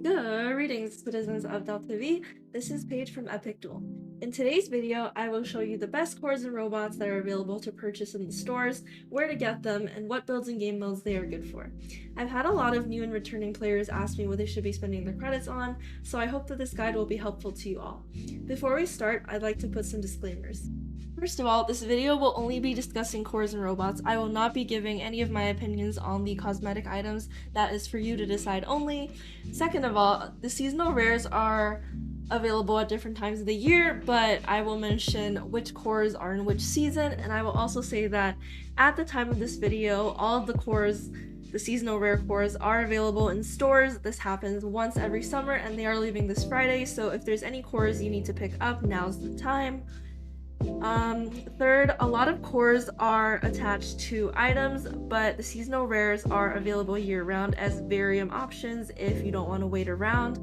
Greetings, citizens of Delta V. This is Paige from EpicDuel. In today's video, I will show you the best cores and robots that are available to purchase in the stores, where to get them, and what builds and game modes they are good for. I've had a lot of new and returning players ask me what they should be spending their credits on, so I hope that this guide will be helpful to you all. Before we start, I'd like to put some disclaimers. First of all, this video will only be discussing cores and robots. I will not be giving any of my opinions on the cosmetic items. That is for you to decide only. Second of all, the seasonal rares are available at different times of the year, but I will mention which cores are in which season, and I will also say that at the time of this video, all of the cores, the seasonal rare cores, are available in stores. This happens once every summer, and they are leaving this Friday, so if there's any cores you need to pick up, now's the time. Third, a lot of cores are attached to items, but the seasonal rares are available year-round as varium options if you don't want to wait around.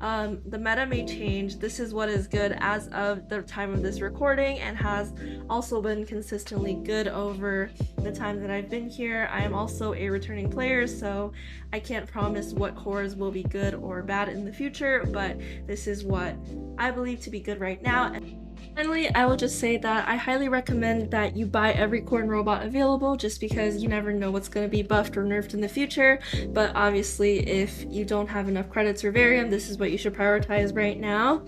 The meta may change. This is what is good as of the time of this recording and has also been consistently good over the time that I've been here. I am also a returning player, so I can't promise what cores will be good or bad in the future, but this is what I believe to be good right now. Finally, I will just say that I highly recommend that you buy every core and robot available, just because you never know what's going to be buffed or nerfed in the future. But obviously, if you don't have enough credits or varium, this is what you should prioritize right now.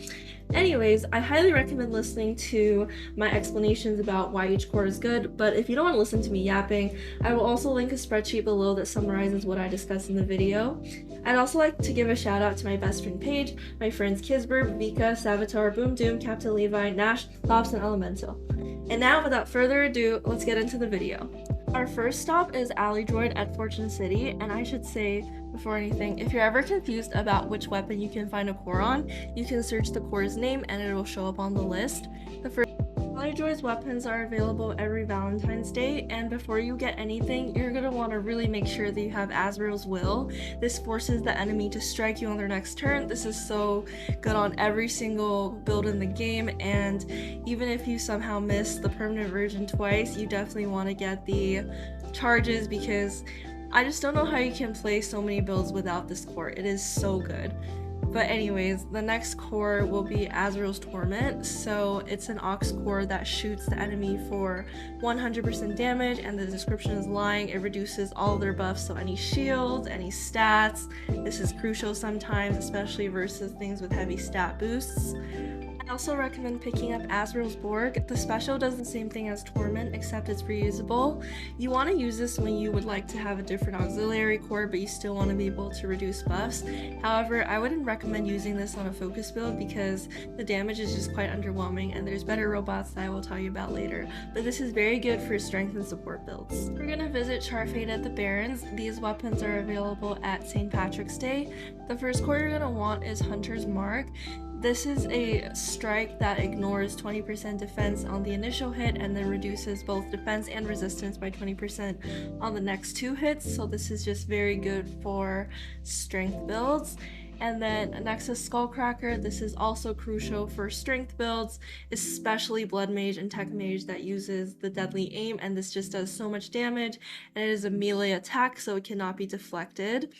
Anyways, I highly recommend listening to my explanations about why each core is good, but if you don't want to listen to me yapping, I will also link a spreadsheet below that summarizes what I discussed in the video. I'd also like to give a shout out to my best friend Paige, my friends Kisburb, Vika, Savitar, Boom Doom, Captain Levi, Nash, Lops, and Elemental. And now, without further ado, let's get into the video. Our first stop is Alley Droid at Fortune City, and I should say before anything, if you're ever confused about which weapon you can find a core on, you can search the core's name and it will show up on the list. The first Alley Droid's weapons are available every Valentine's Day, and before you get anything, you're going to want to really make sure that you have Azrael's Will. This forces the enemy to strike you on their next turn. This is so good on every single build in the game, and even if you somehow miss the permanent version twice, you definitely want to get the charges, because I just don't know how you can play so many builds without this core. It is so good. But anyways, the next core will be Azrael's Torment. So it's an Ox core that shoots the enemy for 100% damage, and the description is lying. It reduces all of their buffs, so any shields, any stats. This is crucial sometimes, especially versus things with heavy stat boosts. I also recommend picking up Azrael's Borg. The special does the same thing as Torment, except it's reusable. You want to use this when you would like to have a different auxiliary core, but you still want to be able to reduce buffs. However, I wouldn't recommend using this on a focus build because the damage is just quite underwhelming, and there's better robots that I will tell you about later. But this is very good for strength and support builds. We're going to visit Charfade at the Barrens. These weapons are available at St. Patrick's Day. The first core you're going to want is Hunter's Mark. This is a strike that ignores 20% defense on the initial hit and then reduces both defense and resistance by 20% on the next two hits, so this is just very good for strength builds. And then next is Skullcracker. This is also crucial for strength builds, especially Blood Mage and Tech Mage that uses the Deadly Aim, and this just does so much damage, and it is a melee attack, so it cannot be deflected.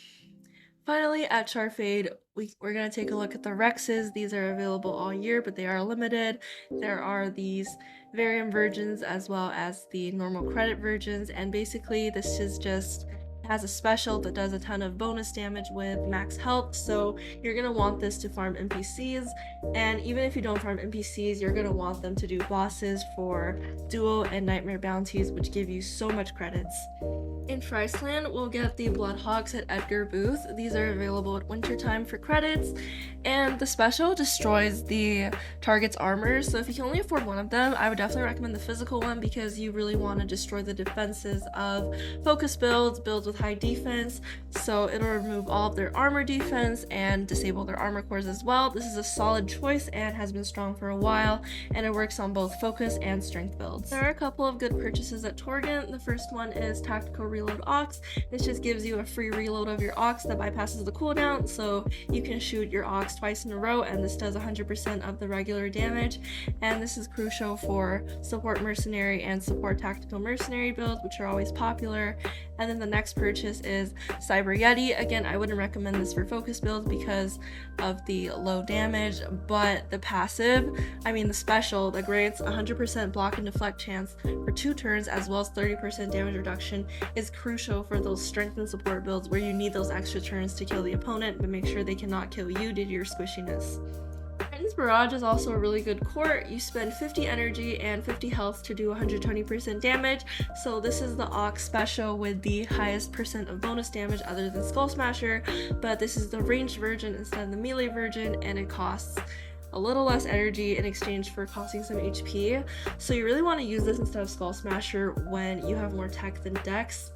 Finally, at Charfade, we're going to take a look at the Rexes. These are available all year, but they are limited. There are these varium versions as well as the normal credit versions, and basically this is just has a special that does a ton of bonus damage with max health, so you're going to want this to farm NPCs, and even if you don't farm NPCs, you're going to want them to do bosses for duel and nightmare bounties, which give you so much credits. In Friesland, we'll get the Bloodhawks at Edgar Booth. These are available at wintertime for credits, and the special destroys the target's armor, so if you can only afford one of them, I would definitely recommend the physical one because you really want to destroy the defenses of focus builds with high defense, so it'll remove all of their armor defense and disable their armor cores as well. This is a solid choice and has been strong for a while, and it works on both focus and strength builds. There are a couple of good purchases at Torgant. The first one is Tactical Reload Ox. This just gives you a free reload of your Ox that bypasses the cooldown, so you can shoot your Ox twice in a row, and this does 100% of the regular damage, and this is crucial for support mercenary and support tactical mercenary builds, which are always popular. And then the next purchase is Cyber Yeti. Again, I wouldn't recommend this for focus builds because of the low damage, but the passive, the special that grants 100% block and deflect chance for 2 turns as well as 30% damage reduction is crucial for those strength and support builds where you need those extra turns to kill the opponent but make sure they cannot kill you due to your squishiness. Titan's Barrage is also a really good core. You spend 50 energy and 50 health to do 120% damage, so this is the Ox special with the highest percent of bonus damage other than Skull Smasher, but this is the ranged version instead of the melee version, and it costs a little less energy in exchange for costing some HP, so you really want to use this instead of Skull Smasher when you have more tech than Dex.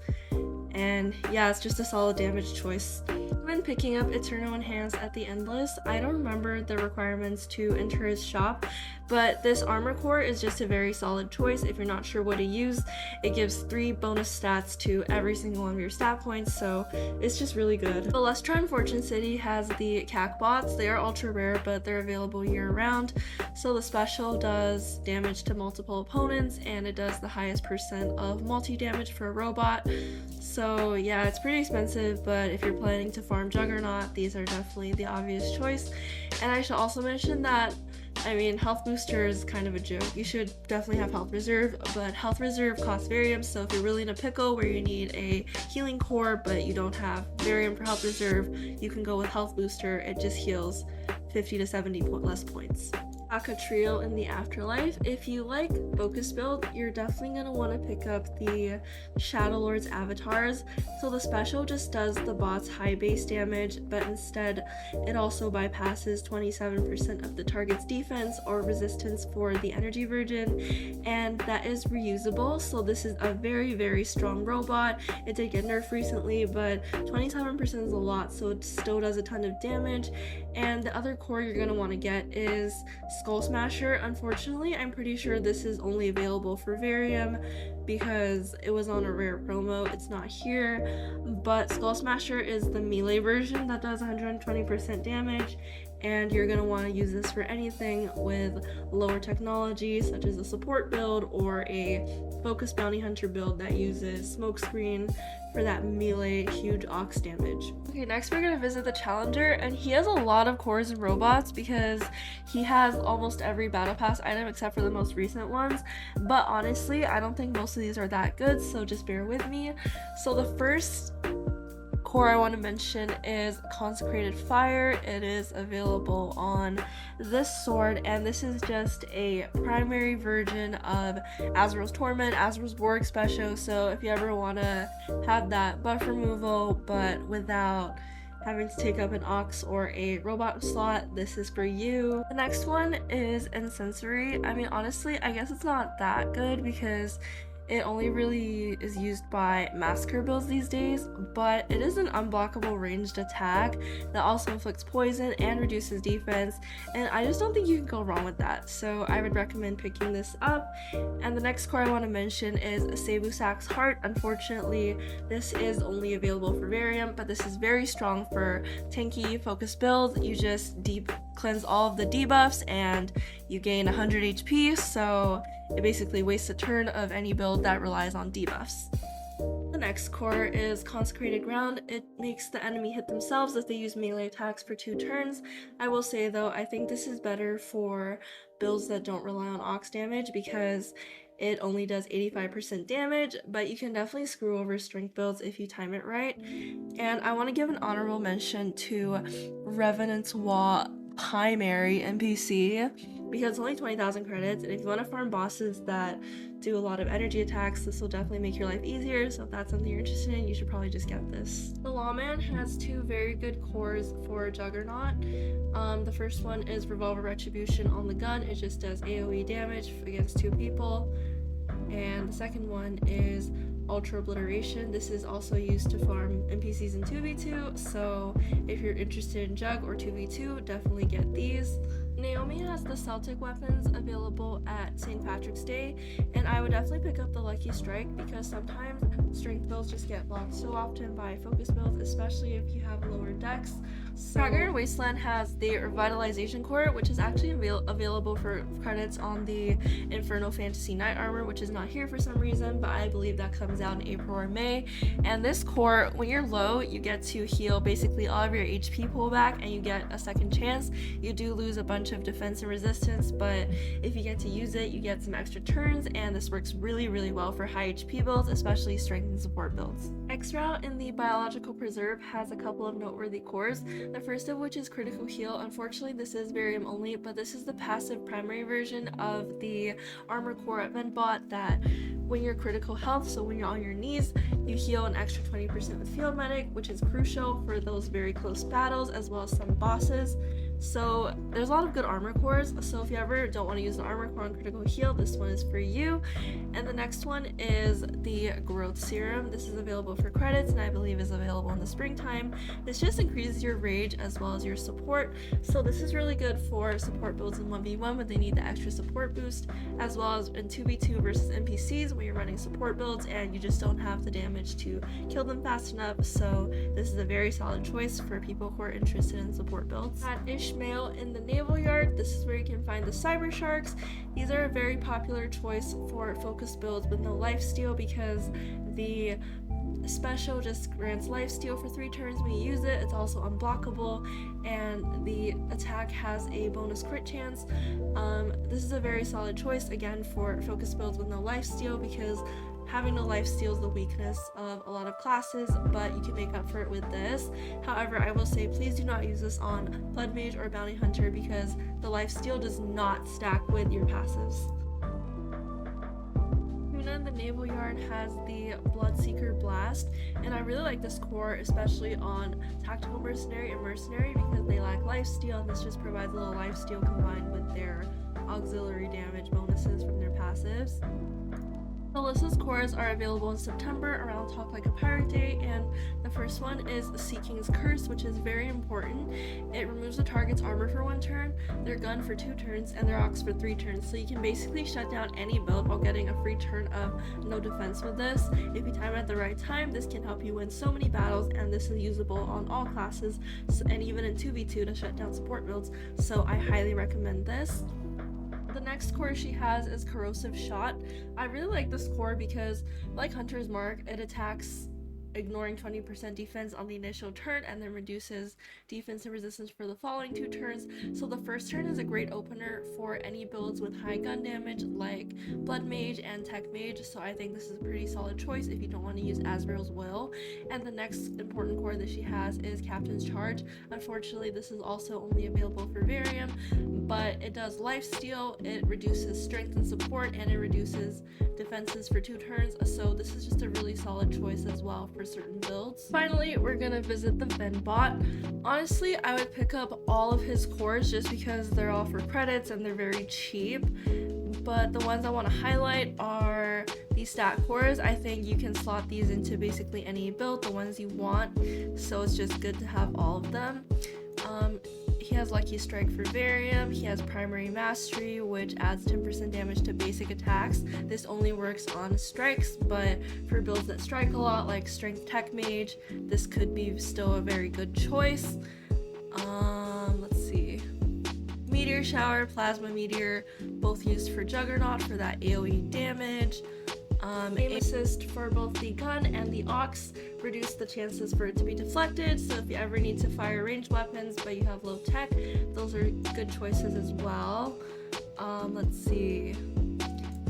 And yeah, it's just a solid damage choice. When picking up Eterno Enhance at the Endless, I don't remember the requirements to enter his shop, but this armor core is just a very solid choice if you're not sure what to use. It gives 3 bonus stats to every single one of your stat points, so it's just really good. The Lestron Fortune City has the CAC bots. They are ultra rare, but they're available year round. So the special does damage to multiple opponents, and it does the highest percent of multi-damage for a robot. So yeah, it's pretty expensive, but if you're planning to farm Juggernaut, these are definitely the obvious choice. And I should also mention that health booster is kind of a joke. You should definitely have health reserve, but health reserve costs Varium, so if you're really in a pickle where you need a healing core but you don't have Varium for health reserve, you can go with health booster. It just heals 50 to 70 less points. Trio in the Afterlife. If you like focus build, you're definitely going to want to pick up the Shadow Lord's avatars. So the special just does the bot's high base damage, but instead it also bypasses 27% of the target's defense or resistance for the energy virgin, and that is reusable. So this is a very, very strong robot. It did get nerfed recently, but 27% is a lot, so it still does a ton of damage. And the other core you're going to want to get is Skull Smasher. Unfortunately, I'm pretty sure this is only available for Varium because it was on a rare promo. It's not here, but Skull Smasher is the melee version that does 120% damage, and you're going to want to use this for anything with lower technology, such as a support build or a focus bounty hunter build that uses smokescreen for that melee huge ox damage. Okay, next we're gonna visit the Challenger, and he has a lot of cores and robots because he has almost every battle pass item except for the most recent ones, but honestly I don't think most of these are that good, so just bear with me. So the first core I want to mention is Consecrated Fire. It is available on this sword, and this is just a primary version of Azrael's Torment, Azrael's Borg special, so if you ever want to have that buff removal but without having to take up an ox or a robot slot, this is for you. The next one is Incensory. Honestly, I guess it's not that good because it only really is used by massacre builds these days, but it is an unblockable ranged attack that also inflicts poison and reduces defense, and I just don't think you can go wrong with that, so I would recommend picking this up. And the next core I want to mention is Sebusak's Heart. Unfortunately, this is only available for Varium, but this is very strong for tanky focus builds. You just deep cleanse all of the debuffs and you gain 100 HP, so it basically wastes a turn of any build that relies on debuffs. The next core is Consecrated Ground. It makes the enemy hit themselves if they use melee attacks for 2 turns. I will say though, I think this is better for builds that don't rely on ox damage because it only does 85% damage, but you can definitely screw over strength builds if you time it right. And I want to give an honorable mention to Revenant's Wall primary NPC because it's only 20,000 credits, and if you want to farm bosses that do a lot of energy attacks, this will definitely make your life easier, so if that's something you're interested in, you should probably just get this. The Lawman has 2 very good cores for Juggernaut. The first one is Revolver Retribution on the gun. It just does AoE damage against 2 people. And the second one is Ultra Obliteration. This is also used to farm NPCs in 2v2, so if you're interested in Jug or 2v2, definitely get these. Naomi has the Celtic weapons available at St. Patrick's Day, and I would definitely pick up the Lucky Strike because sometimes strength builds just get blocked so often by focus builds, especially if you have lower decks. Fragger Wasteland has the Revitalization Core, which is actually available for credits on the Inferno Fantasy Night Armor, which is not here for some reason, but I believe that comes out in April or May. And this core, when you're low, you get to heal basically all of your HP pullback and you get a second chance. You do lose a bunch of defense and resistance, but if you get to use it, you get some extra turns, and this works really, really well for high HP builds, especially strength and support builds. X-Route in the Biological Preserve has a couple of noteworthy cores. The first of which is Critical Heal. Unfortunately, this is Varium only, but this is the passive primary version of the Armor Core event bot that when you're critical health, so when you're on your knees, you heal an extra 20% with Field Medic, which is crucial for those very close battles as well as some bosses. So there's a lot of good armor cores, so if you ever don't want to use the armor core on critical heal, this one is for you. And the next one is the Growth Serum. This is available for credits and I believe is available in the springtime. This just increases your rage as well as your support, so this is really good for support builds in 1v1 when they need the extra support boost, as well as in 2v2 versus NPCs when you're running support builds and you just don't have the damage to kill them fast enough. So this is a very solid choice for people who are interested in support builds. At Ishmael in the Naval Yard, this is where you can find the Cyber Sharks. These are a very popular choice for focus builds with no lifesteal because the special just grants lifesteal for 3 turns when you use it. It's also unblockable and the attack has a bonus crit chance. This is a very solid choice again for focus builds with no lifesteal because having no lifesteal is the weakness of a lot of classes, but you can make up for it with this. However, I will say please do not use this on Blood Mage or Bounty Hunter because the lifesteal does not stack with your passives. The Naval Yard has the Bloodseeker Blast, and I really like this core, especially on Tactical Mercenary and Mercenary because they lack lifesteal, and this just provides a little lifesteal combined with their auxiliary damage bonuses from their passives. Alyssa's cores are available in September around Talk Like a Pirate Day, and the first one is Seeking's Curse, which is very important. It removes the target's armor for 1 turn, their gun for 2 turns, and their ox for 3 turns, so you can basically shut down any build while getting a free turn of no defense with this. If you time it at the right time, this can help you win so many battles, and this is usable on all classes, and even in 2v2 to shut down support builds, so I highly recommend this. The next core she has is Corrosive Shot. I really like this core because, like Hunter's Mark, it attacks ignoring 20% defense on the initial turn and then reduces defense and resistance for the following 2 turns. So the first turn is a great opener for any builds with high gun damage like Blood Mage and Tech Mage, so I think this is a pretty solid choice if you don't want to use Azrael's Will. And the next important core that she has is Captain's Charge. Unfortunately, this is also only available for Varium, but it does lifesteal, it reduces strength and support, and it reduces defenses for 2 turns, so this is just a really solid choice as well for certain builds. Finally, we're gonna visit the Venbot. Honestly, I would pick up all of his cores just because they're all for credits and they're very cheap, but the ones I want to highlight are these stat cores. I think you can slot these into basically any build, the ones you want, so it's just good to have all of them. He has Lucky Strike for Varium, he has Primary Mastery, which adds 10% damage to basic attacks. This only works on strikes, but for builds that strike a lot, like Strength Tech Mage, this could be still a very good choice. Let's see. Meteor Shower, Plasma Meteor, both used for Juggernaut for that AoE damage. Aim Assist for both the gun and the ox reduce the chances for it to be deflected, so if you ever need to fire ranged weapons but you have low tech, those are good choices as well. Let's see.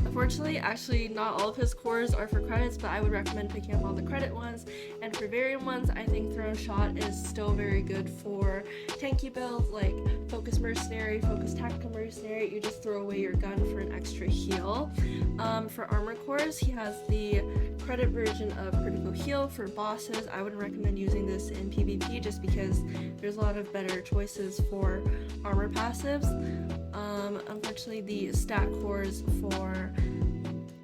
Unfortunately, actually not all of his cores are for credits, but I would recommend picking up all the credit ones. And for Varium ones, I think Throne Shot is still very good for tanky builds like Focus Mercenary, Focus Tactical Mercenary. You just throw away your gun for an extra heal. For armor cores, he has the credit version of Critical Heal for bosses. I would recommend using this in PvP just because there's a lot of better choices for armor passives. Unfortunately, the stat cores for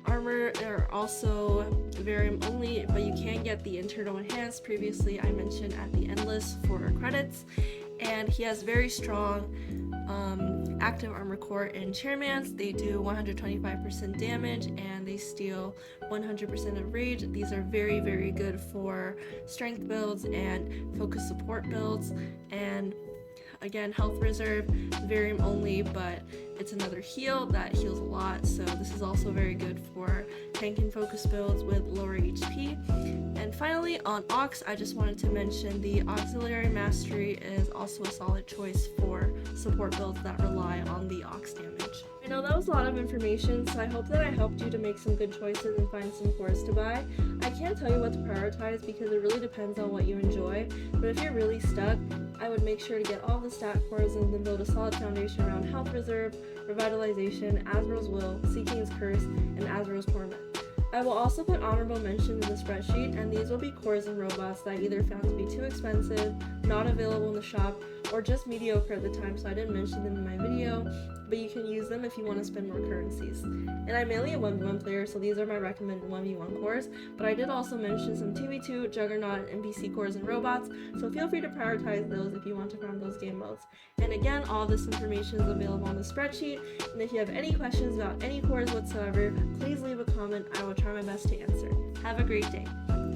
armor are also Varium only, but you can get the internal enhanced. Previously, I mentioned at the Endless for credits, and he has very strong active armor core in Chairmans. They do 125% damage and they steal 100% of rage. These are very, very good for strength builds and focus support builds. And again, health reserve, Varium only, but it's another heal that heals a lot, so this is also very good for tank and focus builds with lower HP. And finally, on Aux, I just wanted to mention the Auxiliary Mastery is also a solid choice for support builds that rely on the Aux damage. I know that was a lot of information, so I hope that I helped you to make some good choices and find some cores to buy. I can't tell you what to prioritize because it really depends on what you enjoy, but if you're really stuck, I would make sure to get all the stat cores and then build a solid foundation around Health Reserve, Revitalization, Azrael's Will, Seeking's Curse, and Azrael's Torment. I will also put honorable mentions in the spreadsheet, and these will be cores and robots that I either found to be too expensive, not available in the shop, or just mediocre at the time, so I didn't mention them in my video, but you can use them if you want to spend more currencies. And I'm mainly a 1v1 player, so these are my recommended 1v1 cores, but I did also mention some 2v2, Juggernaut, and NPC cores and robots, so feel free to prioritize those if you want to farm those game modes. And again, all this information is available on the spreadsheet, and if you have any questions about any cores whatsoever, please leave a comment. I will try my best to answer. Have a great day.